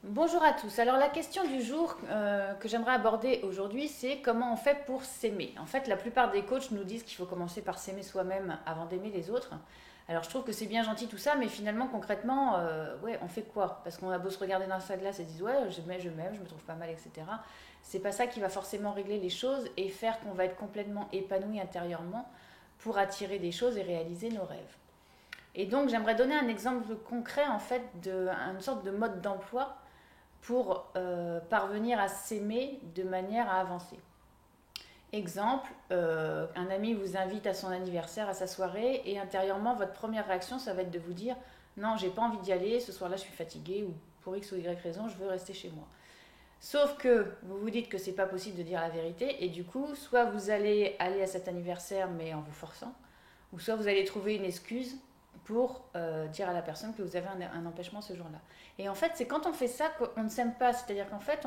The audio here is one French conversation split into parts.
Bonjour à tous. Alors la question du jour que j'aimerais aborder aujourd'hui, c'est comment on fait pour s'aimer. En fait, la plupart des coachs nous disent qu'il faut commencer par s'aimer soi-même avant d'aimer les autres. Alors je trouve que c'est bien gentil tout ça, mais finalement concrètement, ouais, on fait quoi? Parce qu'on a beau se regarder dans sa glace et dire ouais, je m'aime, je me trouve pas mal, etc. C'est pas ça qui va forcément régler les choses et faire qu'on va être complètement épanoui intérieurement pour attirer des choses et réaliser nos rêves. Et donc j'aimerais donner un exemple concret en fait de une sorte de mode d'emploi pour parvenir à s'aimer de manière à avancer. Exemple, un ami vous invite à son anniversaire, à sa soirée, et intérieurement, votre première réaction, ça va être de vous dire non, j'ai pas envie d'y aller, ce soir-là, je suis fatiguée, ou pour X ou Y raison, je veux rester chez moi. Sauf que vous vous dites que c'est pas possible de dire la vérité, et du coup, soit vous allez aller à cet anniversaire, mais en vous forçant, ou soit vous allez trouver une excuse pour dire à la personne que vous avez un empêchement ce jour-là. Et en fait, c'est quand on fait ça qu'on ne s'aime pas. C'est-à-dire qu'en fait,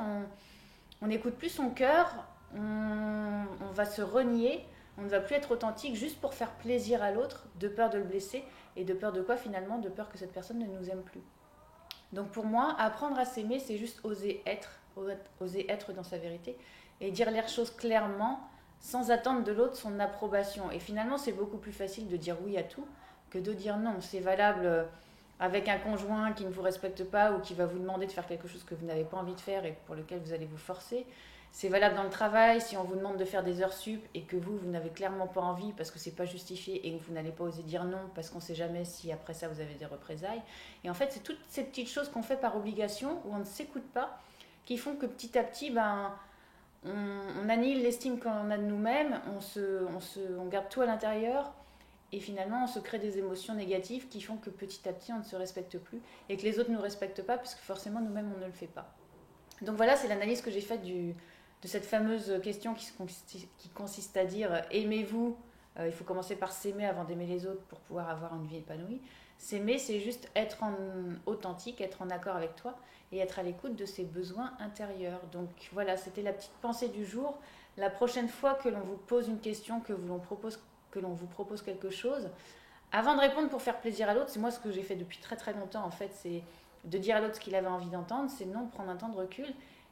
on n'écoute plus son cœur, on va se renier, on ne va plus être authentique juste pour faire plaisir à l'autre, de peur de le blesser. Et de peur de quoi finalement? De peur que cette personne ne nous aime plus. Donc pour moi, apprendre à s'aimer, c'est juste oser être dans sa vérité et dire les choses clairement sans attendre de l'autre son approbation. Et finalement, c'est beaucoup plus facile de dire oui à tout que de dire non. C'est valable avec un conjoint qui ne vous respecte pas ou qui va vous demander de faire quelque chose que vous n'avez pas envie de faire et pour lequel vous allez vous forcer. C'est valable dans le travail si on vous demande de faire des heures sup et que vous n'avez clairement pas envie parce que c'est pas justifié et que vous n'allez pas oser dire non parce qu'on sait jamais si après ça vous avez des représailles. Et en fait, c'est toutes ces petites choses qu'on fait par obligation où on ne s'écoute pas qui font que petit à petit, on annihile l'estime qu'on a de nous-mêmes, on garde tout à l'intérieur et finalement on se crée des émotions négatives qui font que petit à petit on ne se respecte plus et que les autres ne nous respectent pas puisque forcément nous-mêmes on ne le fait pas. Donc voilà, c'est l'analyse que j'ai faite de cette fameuse question qui consiste à dire aimez-vous, il faut commencer par s'aimer avant d'aimer les autres pour pouvoir avoir une vie épanouie. S'aimer, c'est juste être authentique, être en accord avec toi et être à l'écoute de ses besoins intérieurs. Donc voilà, c'était la petite pensée du jour. La prochaine fois que l'on vous pose une question, que l'on vous propose quelque chose, avant de répondre pour faire plaisir à l'autre, c'est moi ce que j'ai fait depuis très très longtemps en fait, c'est de dire à l'autre ce qu'il avait envie d'entendre, c'est non, prendre un temps de recul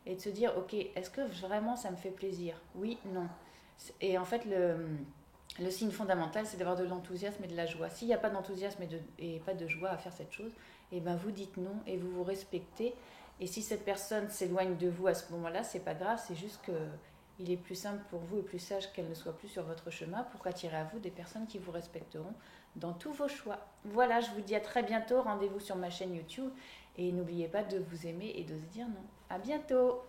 et de se dire ok, est-ce que vraiment ça me fait plaisir? Oui, non. Et en fait, le signe fondamental, c'est d'avoir de l'enthousiasme et de la joie. S'il n'y a pas d'enthousiasme et pas de joie à faire cette chose, et ben vous dites non et vous vous respectez. Et si cette personne s'éloigne de vous à ce moment-là, c'est pas grave, c'est juste que il est plus simple pour vous et plus sage qu'elle ne soit plus sur votre chemin pour attirer à vous des personnes qui vous respecteront dans tous vos choix. Voilà, je vous dis à très bientôt. Rendez-vous sur ma chaîne YouTube et n'oubliez pas de vous aimer et de se dire non. À bientôt.